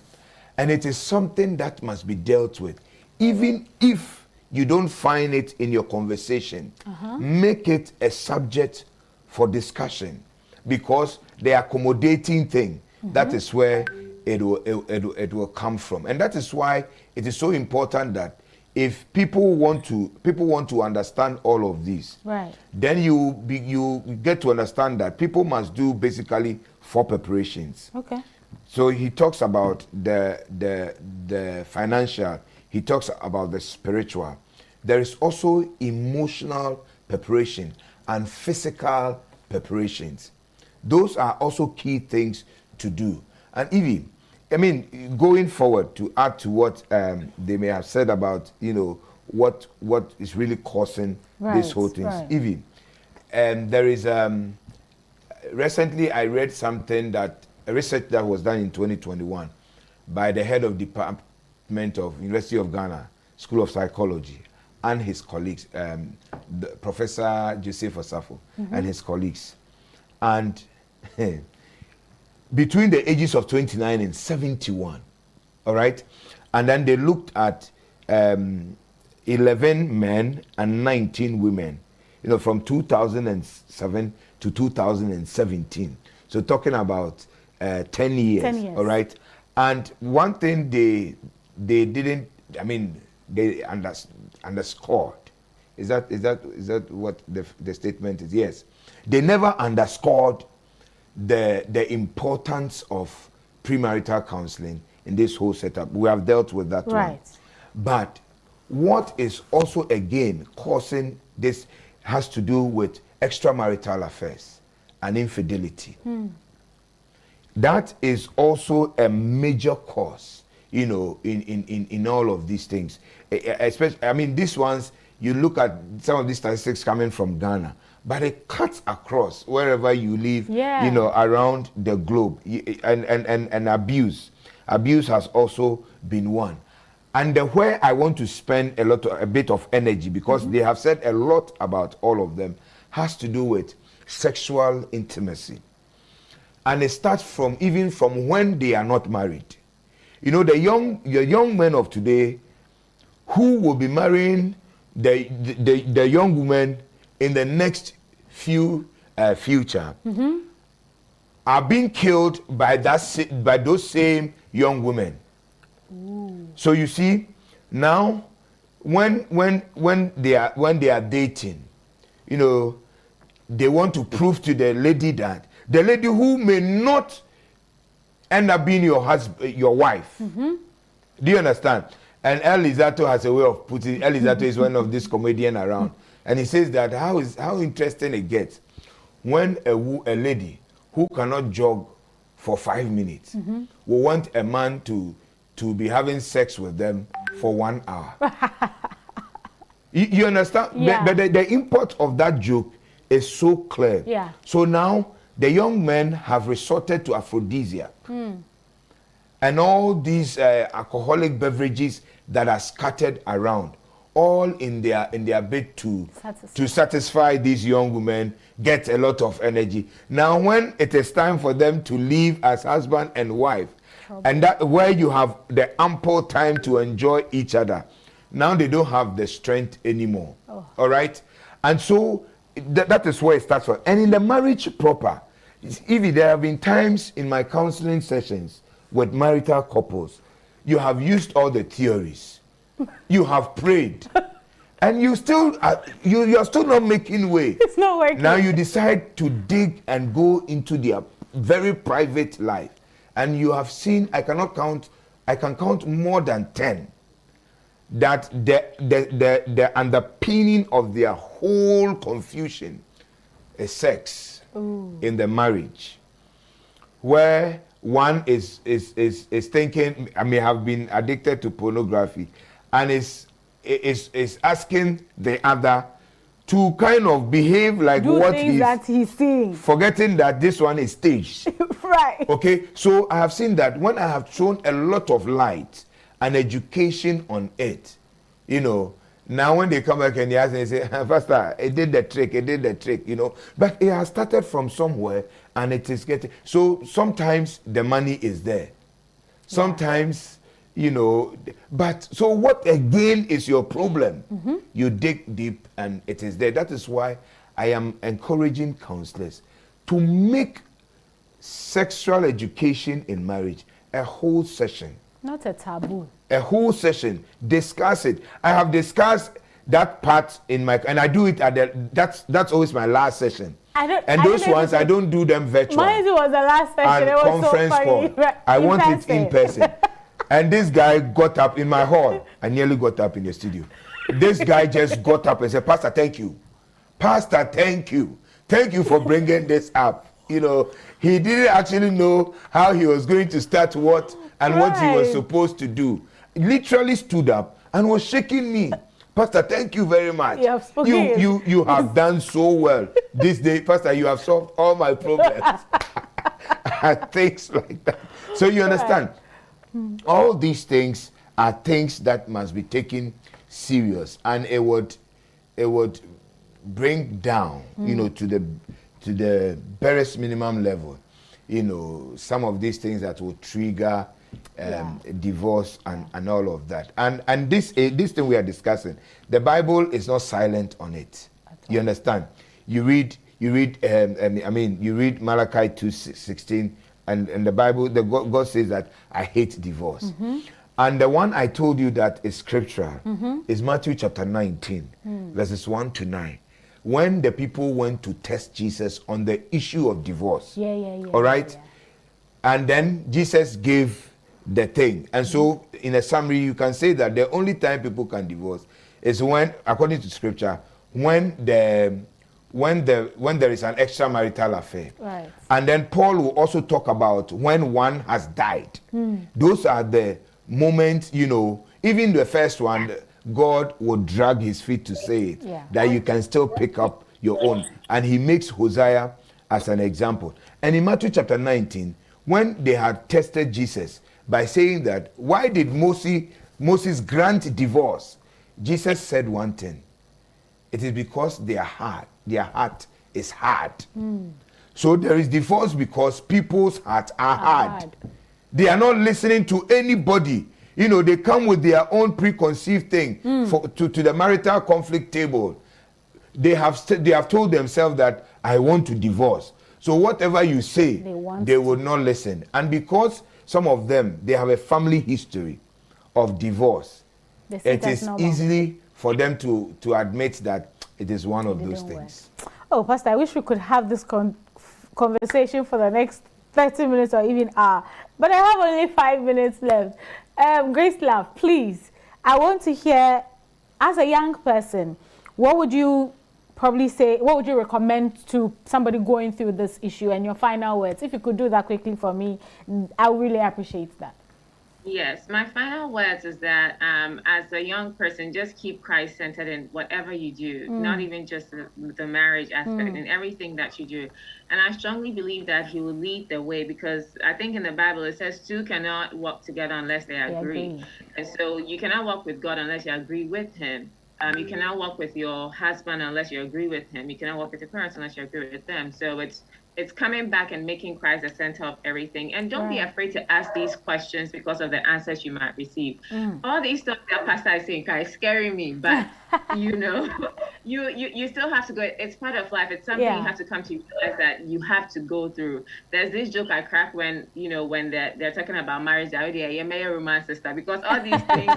And it is something that must be dealt with. Even if you don't find it in your conversation, make it a subject for discussion, because the accommodating thing, that is where it will come from. And that is why it is so important that if people want to understand all of these, then you get to understand that people must do basically 4 preparations. Okay. So he talks about the financial, he talks about the spiritual. There is also emotional preparation and physical preparations. Those are also key things to do. And even, going forward, to add to what they may have said about, what is really causing this whole thing. Even, there is, recently I read something a research that was done in 2021 by the head of Department of University of Ghana, School of Psychology, and his colleagues, Professor Joseph Osafo and his colleagues. And between the ages of 29 and 71, all right? And then they looked at 11 men and 19 women, from 2007 to 2017. So talking about 10 years, 10 years, all right? And one thing they didn't, they underscored. Is that what the statement is? Yes. They never underscored the importance of premarital counseling in this whole setup. We have dealt with that one. But what is also again causing this has to do with extramarital affairs and infidelity. That is also a major cause, in all of these things. Especially, these ones, you look at some of these statistics coming from Ghana, but it cuts across wherever you live, around the globe. And abuse has also been one. And where I want to spend a bit of energy, because they have said a lot about all of them, has to do with sexual intimacy. And it starts from when they are not married. You know, the young men of today who will be marrying the young women in the next future are being killed by those same young women. Ooh. So you see, now when they are dating, you know, they want to prove to the lady who may not end up being your wife. Do you understand? And Elizato has a way of putting. Elizato is one of these comedians around, and he says that how interesting it gets when a lady who cannot jog for 5 minutes will want a man to be having sex with them for 1 hour. you understand? Yeah. But the import of that joke is so clear. Yeah. So now the young men have resorted to aphrodisiac and all these alcoholic beverages that are scattered around, all in their bid to satisfy these young women, get a lot of energy. Now when it is time for them to live as husband and wife, and that where you have the ample time to enjoy each other, now they don't have the strength anymore. All right? And so that is where it starts from. And in the marriage proper, Evie, there have been times in my counseling sessions with marital couples, you have used all the theories, you have prayed, and you are still not making way. It's not working. Now you decide to dig and go into their very private life, and you have seen, I can count more than 10 that the underpinning of their whole confusion is sex. Ooh. In the marriage, where one is thinking, I may have been addicted to pornography, and is asking the other to kind of behave like what he's seeing, forgetting that this one is staged. Right. Okay, so I have seen that when I have thrown a lot of light and education on it, you know, now when they come back and they ask and they say, Pastor, it did the trick, you know. But it has started from somewhere and it is getting, so sometimes the money is there. Sometimes, you know, but so what again is your problem? You dig deep and it is there. That is why I am encouraging counselors to make sexual education in marriage a whole session. Not a taboo. A whole session. Discuss it. I have discussed that part in my, and I do it at that's always my last session. Those ones I don't do them virtual. Mine was the last session. And it was conference so funny. call. I want it in person. And this guy got up in my hall. I nearly got up in the studio. This guy just got up and said, Pastor, thank you. Pastor, thank you. Thank you for bringing this up. You know, he didn't actually know how he was going to start what and what he was supposed to do. Literally stood up and was shaking me. Pastor, thank you very much. You have spoken. You have done so well this day. Pastor, you have solved all my problems. And things like that. So you understand? All these things are things that must be taken serious, and it would bring down, you know, to the barest minimum level, you know, some of these things that will trigger divorce and all of that. And this thing we are discussing, the Bible is not silent on it. You understand? You read Malachi 2:16, and the Bible, God says that I hate divorce. And the one I told you that is scriptural is Matthew chapter 19, verses 1 to 9. When the people went to test Jesus on the issue of divorce. All right? And then Jesus gave the thing. And so, in a summary, you can say that the only time people can divorce is when, according to scripture, when there is an extramarital affair. Right. And then Paul will also talk about when one has died. Those are the moments, you know, even the first one, God will drag his feet to say it, that you can still pick up your own. And he makes Hosea as an example. And in Matthew chapter 19, when they had tested Jesus by saying that, why did Moses Moses grant divorce. Jesus said one thing. It is because their heart is hard. So there is divorce because people's hearts are hard. They are not listening to anybody. You know, they come with their own preconceived thing to the marital conflict table. They have told themselves that I want to divorce. So whatever you say, they will not listen. And because some of them, they have a family history of divorce, it is easy for them to admit that it is one of those things. Oh, Pastor, I wish we could have this conversation for the next 30 minutes or even hour. But I have only 5 minutes left. Grace Love, please, I want to hear, as a young person, what would you probably say, what would you recommend to somebody going through this issue, and your final words? If you could do that quickly for me, I would really appreciate that. Yes, my final words is that as a young person, just keep Christ centered in whatever you do, not even just the marriage aspect, in everything that you do. And I strongly believe that he will lead the way, because I think in the Bible it says two cannot walk together unless they agree. And so you cannot walk with God unless you agree with him. You cannot walk with your husband unless you agree with him. You cannot walk with your parents unless you agree with them. So it's coming back and making Christ the center of everything. And don't be afraid to ask these questions because of the answers you might receive. All these stuff that Pastor is saying is scaring me, but you know, you still have to go. It's part of life. It's something you have to come to realize that you have to go through. There's this joke I crack when, you know, when they're talking about marriage, you may a romance sister, because all these things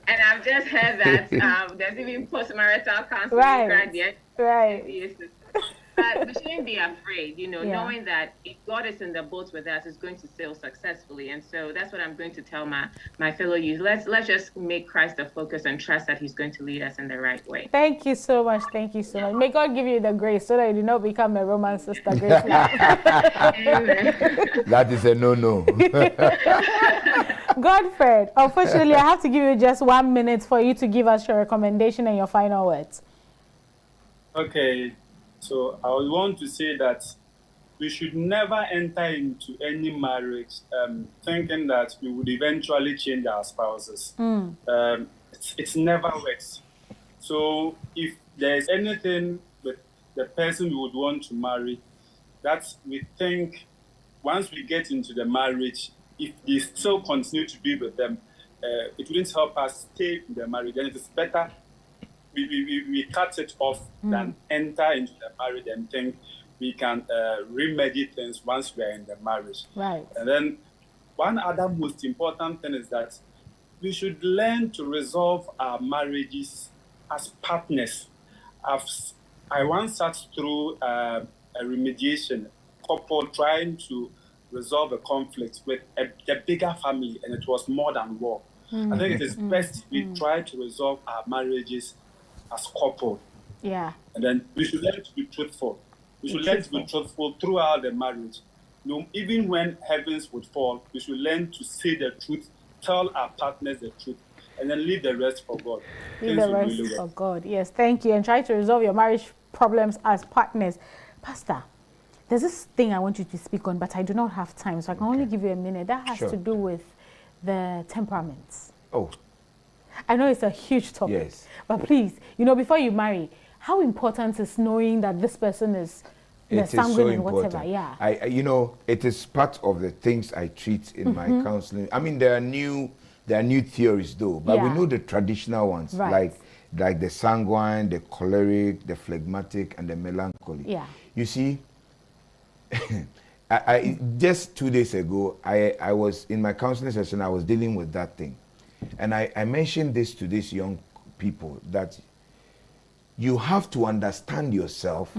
and I've just heard that there's even post-marital counseling. But we shouldn't be afraid, you know, knowing that if God is in the boat with us, it's going to sail successfully. And so that's what I'm going to tell my fellow youth. Let's just make Christ the focus and trust that he's going to lead us in the right way. Thank you so much. Thank you so much. May God give you the grace so that you do not become a romance sister. Grace. That is a no-no. Godfred, unfortunately, I have to give you just 1 minute for you to give us your recommendation and your final words. Okay. So I would want to say that we should never enter into any marriage thinking that we would eventually change our spouses. It's never works. So if there's anything with the person we would want to marry, that we think once we get into the marriage, if they still continue to be with them, it wouldn't help us stay in the marriage. Then it is better we cut it off than enter into the marriage and think we can remedy things once we are in the marriage. Right. And then one other most important thing is that we should learn to resolve our marriages as partners. I once sat through a remediation couple trying to resolve a conflict with a bigger family, and it was more than war. I think it is best we try to resolve our marriages as couple. Yeah. And then we should learn to be truthful. We should learn to be truthful throughout the marriage. You know, even when heavens would fall, we should learn to say the truth, tell our partners the truth, and then leave the rest for God. Leave the rest for God. Yes, thank you. And try to resolve your marriage problems as partners. Pastor, there's this thing I want you to speak on, but I do not have time, so I can only give you a minute. That has to do with the temperaments. Oh. I know it's a huge topic, yes. But please, you know, before you marry, how important is knowing that this person is sanguine and whatever? Yeah. You know, it is part of the things I treat in my counseling. I mean, there are new theories though, but we know the traditional ones, like the sanguine, the choleric, the phlegmatic, and the melancholy. Yeah. You see, I just 2 days ago, I was in my counseling session. I was dealing with that thing. And I mentioned this to these young people, that you have to understand yourself,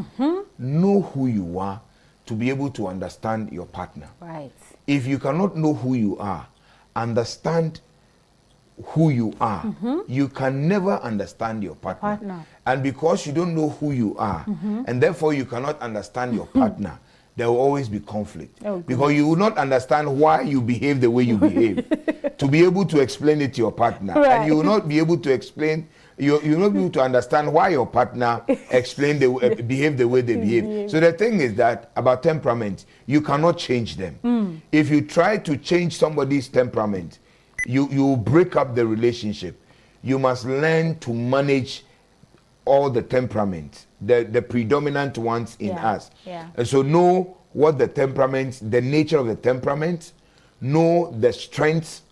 know who you are, to be able to understand your partner. Right. If you cannot know who you are, understand who you are, you can never understand your partner. And because you don't know who you are, and therefore you cannot understand your partner, there will always be conflict. Because you will not understand why you behave the way you behave to be able to explain it to your partner. And you will not be able to explain, you will not be able to understand why your partner behave the way they behave. So the thing is that about temperament, you cannot change them. If you try to change somebody's temperament, you break up the relationship. You must learn to manage all the temperaments, the predominant ones in us. And so know what the temperaments, the nature of the temperament, know the strengths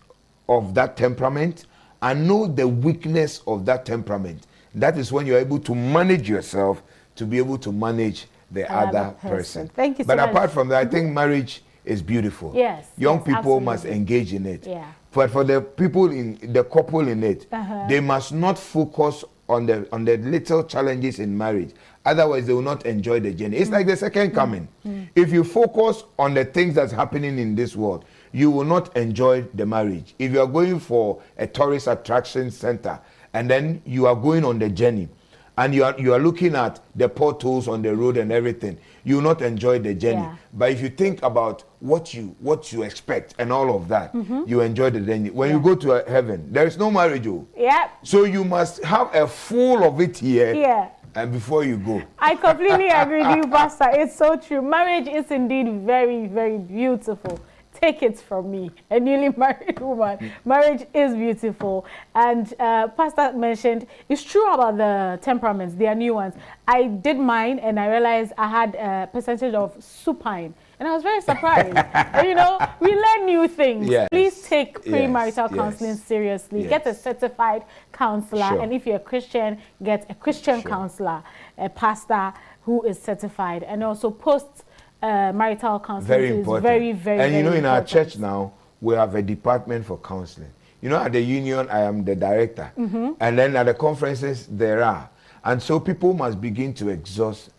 of that temperament, and know the weakness of that temperament. That is when you're able to manage yourself to be able to manage the other person. Thank you so much. But apart from that, I think marriage is beautiful. Young people absolutely. Must engage in it. But for the people in the couple in it, they must not focus on the little challenges in marriage. Otherwise, they will not enjoy the journey. It's like the second coming. If you focus on the things that's happening in this world, you will not enjoy the marriage. If you are going for a tourist attraction center and then you are going on the journey and you are looking at the potholes on the road and everything, you will not enjoy the journey. But if you think about what you expect and all of that, you enjoy the journey. When you go to heaven, there is no marriage. So you must have a full of it here. And before you go. I completely agree with you, Pastor. It's so true. Marriage is indeed very, very beautiful. Take it from me, a newly married woman. Marriage is beautiful. And Pastor mentioned, it's true about the temperaments. They are new ones. I did mine and I realized I had a percentage of supine. And I was very surprised. And, you know, we learn new things. Please take premarital counseling seriously. Get a certified counselor. And if you're a Christian, get a Christian counselor, a pastor who is certified. And also marital counseling very is important. very, very, and you know, in important. our church now, we have a department for counseling. You know, at the union, I am the director. And then at the conferences, there are. And so people must begin to exhaust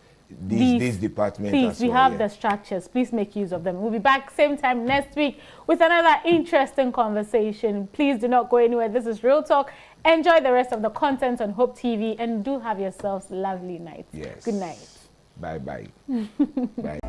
these departments. Please, we have the structures. Please make use of them. We'll be back same time next week with another interesting conversation. Please do not go anywhere. This is Real Talk. Enjoy the rest of the content on Hope TV and do have yourselves a lovely night. Good night. Bye-bye. Bye.